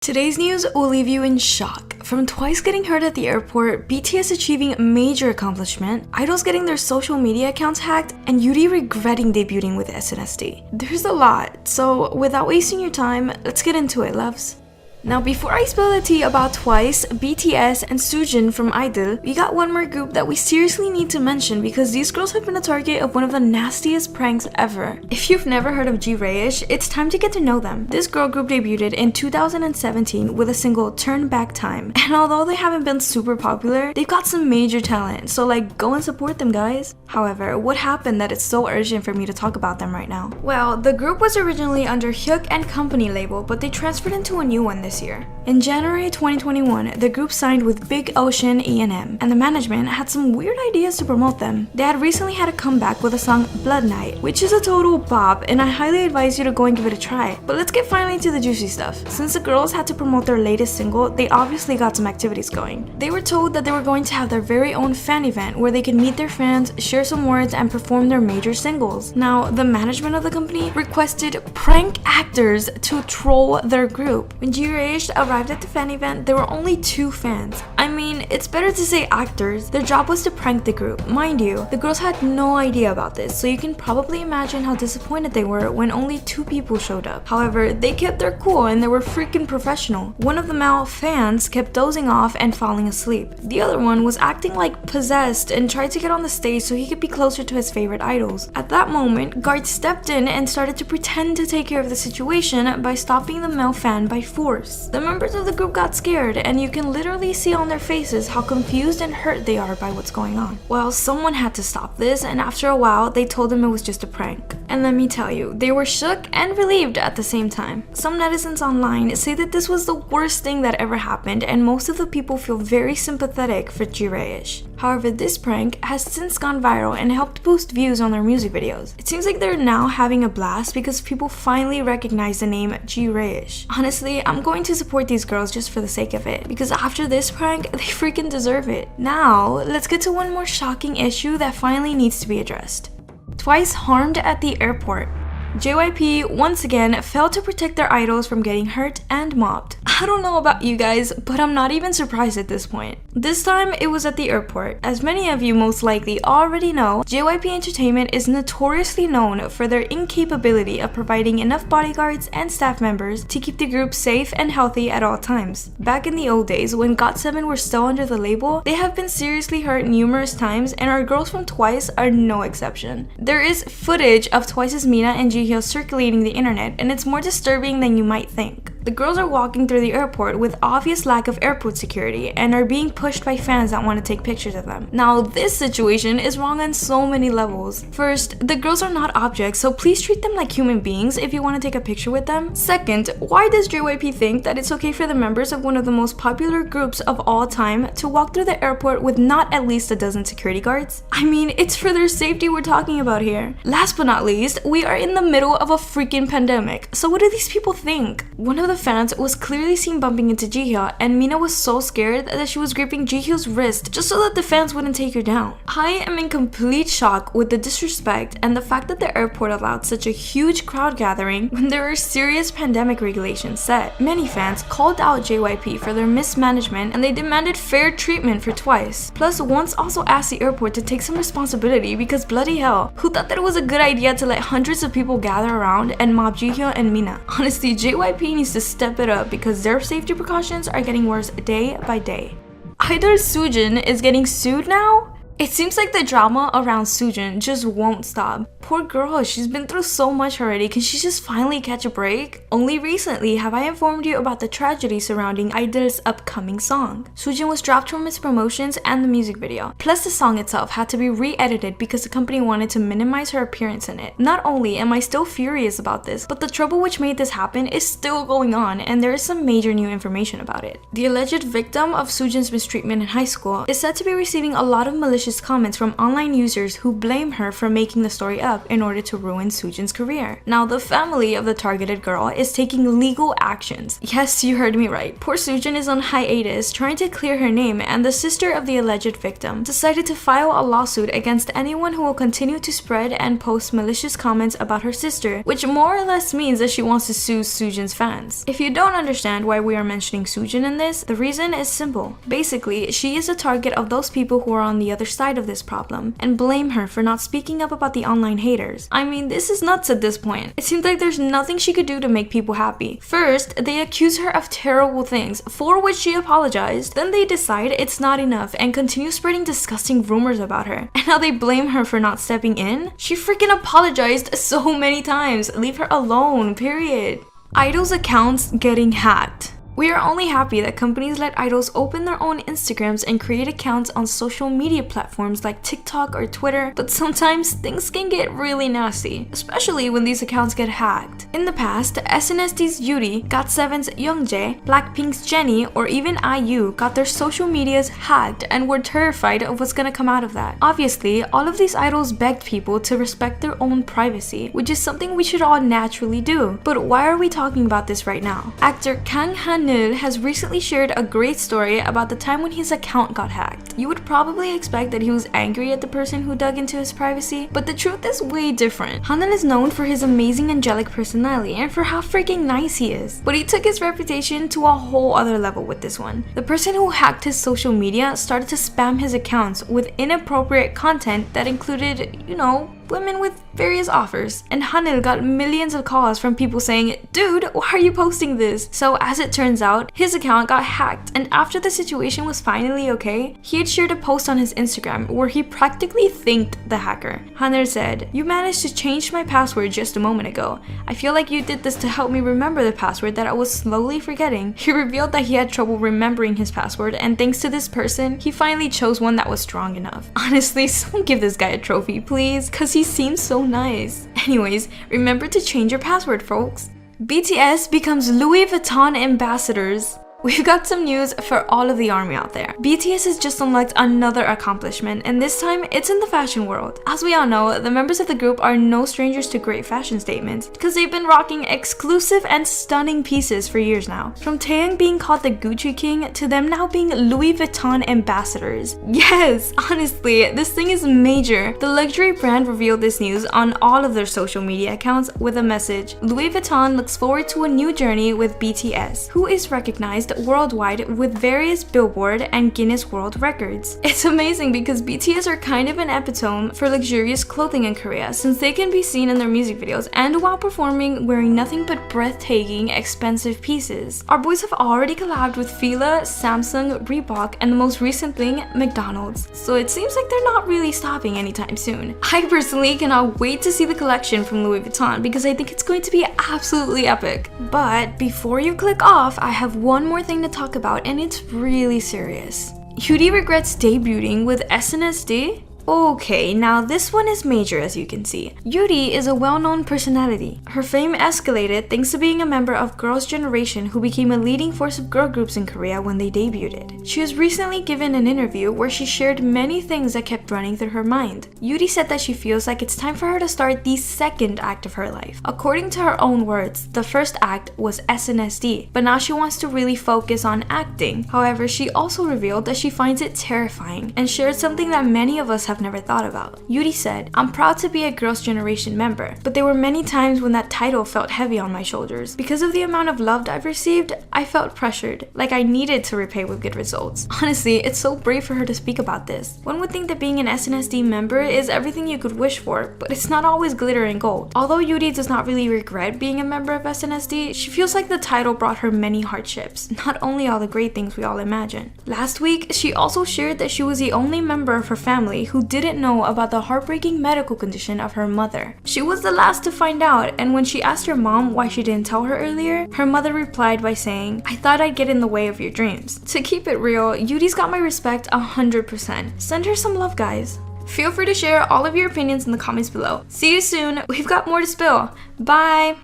Today's news will leave you in shock. From TWICE getting hurt at the airport, BTS achieving major accomplishment, idols getting their social media accounts hacked, and Yuri regretting debuting with SNSD. There's a lot, so without wasting your time, let's get into it, loves. Now, before I spill the tea about TWICE, BTS, and Soojin from I-DLE, we got one more group that we seriously need to mention because these girls have been a target of one of the nastiest pranks ever. If you've never heard of G-Reyish, it's time to get to know them. This girl group debuted in 2017 with a single Turn Back Time, and although they haven't been super popular, they've got some major talent, so go and support them, guys. However, what happened that it's so urgent for me to talk about them right now? Well, the group was originally under Hyuk Company label, but they transferred into a new one this year. In January 2021, the group signed with BIGOCEAN ENM, and the management had some weird ideas to promote them. They had recently had a comeback with a song Blood Night, which is a total bop, and I highly advise you to go and give it a try. But let's get finally to the juicy stuff. Since the girls had to promote their latest single, they obviously got some activities going. They were told that they were going to have their very own fan event where they could meet their fans, share some words, and perform their major singles. Now, the management of the company requested prank actors to troll their group. When G-Reyish arrived at the fan event, there were only 2 fans. I mean, it's better to say actors. Their job was to prank the group. Mind you, the girls had no idea about this, so you can probably imagine how disappointed they were when only 2 people showed up. However, they kept their cool and they were freaking professional. One of the male fans kept dozing off and falling asleep. The other one was acting like possessed and tried to get on the stage so he could be closer to his favorite idols. At that moment, guards stepped in and started to pretend to take care of the situation by stopping the male fan by force. The members of the group got scared, and you can literally see on their faces how confused and hurt they are by what's going on. Well, someone had to stop this, and after a while, they told them it was just a prank. And let me tell you, they were shook and relieved at the same time. Some netizens online say that this was the worst thing that ever happened, and most of the people feel very sympathetic for G-Reyish. However, this prank has since gone viral and helped boost views on their music videos. It seems like they're now having a blast because people finally recognize the name G-Reyish. Honestly, I'm going to support these girls just for the sake of it, because after this prank, they freaking deserve it. Now, let's get to one more shocking issue that finally needs to be addressed. TWICE harmed at the airport. JYP once again failed to protect their idols from getting hurt and mobbed. I don't know about you guys, but I'm not even surprised at this point. This time, it was at the airport. As many of you most likely already know, JYP Entertainment is notoriously known for their incapability of providing enough bodyguards and staff members to keep the group safe and healthy at all times. Back in the old days, when GOT7 were still under the label, they have been seriously hurt numerous times, and our girls from TWICE are no exception. There is footage of TWICE's Mina and Ji-hyo circulating the internet, and it's more disturbing than you might think. The girls are walking through the airport with obvious lack of airport security and are being pushed by fans that want to take pictures of them. Now, this situation is wrong on so many levels. First, the girls are not objects, so please treat them like human beings if you want to take a picture with them. Second, why does JYP think that it's okay for the members of one of the most popular groups of all time to walk through the airport with not at least a dozen security guards? I mean, it's for their safety we're talking about here. Last but not least, we are in the middle of a freaking pandemic, so what do these people think? One of the fans was clearly seen bumping into Ji-hyo, and Mina was so scared that she was gripping Ji-hyo's wrist just so that the fans wouldn't take her down. I am in complete shock with the disrespect and the fact that the airport allowed such a huge crowd gathering when there are serious pandemic regulations set. Many fans called out JYP for their mismanagement, and they demanded fair treatment for TWICE. Plus, once also asked the airport to take some responsibility because bloody hell, who thought that it was a good idea to let hundreds of people gather around and mob Ji-hyo and Mina? Honestly, JYP needs to step it up because their safety precautions are getting worse day by day. I-DLE Soojin is getting sued now? It seems like the drama around Soojin just won't stop. Poor girl, she's been through so much already. Can she just finally catch a break? Only recently have I informed you about the tragedy surrounding I-DLE's upcoming song. Soojin was dropped from its promotions and the music video. Plus, the song itself had to be re-edited because the company wanted to minimize her appearance in it. Not only am I still furious about this, but the trouble which made this happen is still going on, and there is some major new information about it. The alleged victim of Soojin's mistreatment in high school is said to be receiving a lot of malicious malicious comments from online users who blame her for making the story up in order to ruin Soojin's career. Now, the family of the targeted girl is taking legal actions. Yes, you heard me right. Poor Soojin is on hiatus trying to clear her name, and the sister of the alleged victim decided to file a lawsuit against anyone who will continue to spread and post malicious comments about her sister, which more or less means that she wants to sue Soojin's fans. If you don't understand why we are mentioning Soojin in this, the reason is simple. Basically, she is a target of those people who are on the other side of this problem and blame her for not speaking up about the online haters. I mean, this is nuts at this point. It seems like there's nothing she could do to make people happy. First, they accuse her of terrible things, for which she apologized. Then they decide it's not enough and continue spreading disgusting rumors about her. And now they blame her for not stepping in? She freaking apologized so many times. Leave her alone, period. I-DLE's accounts getting hacked. We are only happy that companies let idols open their own Instagrams and create accounts on social media platforms like TikTok or Twitter, but sometimes things can get really nasty, especially when these accounts get hacked. In the past, SNSD Yuri, GOT7's Youngjae, Blackpink's Jennie, or even IU got their social medias hacked and were terrified of what's gonna come out of that. Obviously, all of these idols begged people to respect their own privacy, which is something we should all naturally do. But why are we talking about this right now? Actor Kang Han has recently shared a great story about the time when his account got hacked. You would probably expect that he was angry at the person who dug into his privacy, but the truth is way different. Han is known for his amazing angelic personality and for how freaking nice he is, but he took his reputation to a whole other level with this one. The person who hacked his social media started to spam his accounts with inappropriate content that included, you know, women with various offers, and Hanil got millions of calls from people saying, "Dude, why are you posting this?" So as it turns out, his account got hacked, and after the situation was finally okay, he had shared a post on his Instagram where he practically thanked the hacker. Hanil said, "You managed to change my password just a moment ago. I feel like you did this to help me remember the password that I was slowly forgetting." He revealed that he had trouble remembering his password, and thanks to this person, he finally chose one that was strong enough. Honestly, someone give this guy a trophy, please, cause he seems so nice. Anyways, remember to change your password, folks. BTS becomes Louis Vuitton ambassadors. We've got some news for all of the ARMY out there. BTS has just unlocked another accomplishment, and this time it's in the fashion world. As we all know, the members of the group are no strangers to great fashion statements because they've been rocking exclusive and stunning pieces for years now. From Taeyang being called the Gucci King to them now being Louis Vuitton ambassadors. Yes, honestly, this thing is major. The luxury brand revealed this news on all of their social media accounts with a message. Louis Vuitton looks forward to a new journey with BTS, who is recognized worldwide with various Billboard and Guinness World Records. It's amazing because BTS are kind of an epitome for luxurious clothing in Korea, since they can be seen in their music videos and while performing wearing nothing but breathtaking, expensive pieces. Our boys have already collabed with Fila, Samsung, Reebok, and the most recent thing, McDonald's. So it seems like they're not really stopping anytime soon. I personally cannot wait to see the collection from Louis Vuitton because I think it's going to be absolutely epic. But before you click off, I have one more thing to talk about, and it's really serious. Yuri regrets debuting with SNSD? Okay, now this one is major, as you can see. Yuri is a well-known personality. Her fame escalated thanks to being a member of Girls' Generation, who became a leading force of girl groups in Korea when they debuted. She was recently given an interview where she shared many things that kept running through her mind. Yuri said that she feels like it's time for her to start the second act of her life. According to her own words, the first act was SNSD, but now she wants to really focus on acting. However, she also revealed that she finds it terrifying and shared something that many of us have never thought about. Yuri said, "I'm proud to be a Girls' Generation member, but there were many times when that title felt heavy on my shoulders. Because of the amount of love I've received, I felt pressured, like I needed to repay with good results." Honestly, it's so brave for her to speak about this. One would think that being an SNSD member is everything you could wish for, but it's not always glitter and gold. Although Yuri does not really regret being a member of SNSD, she feels like the title brought her many hardships, not only all the great things we all imagine. Last week, she also shared that she was the only member of her family who didn't know about the heartbreaking medical condition of her mother. She was the last to find out, and when she asked her mom why she didn't tell her earlier, her mother replied by saying, "I thought I'd get in the way of your dreams." To keep it real, Yuri's got my respect 100%. Send her some love, guys. Feel free to share all of your opinions in the comments below. See you soon. We've got more to spill. Bye!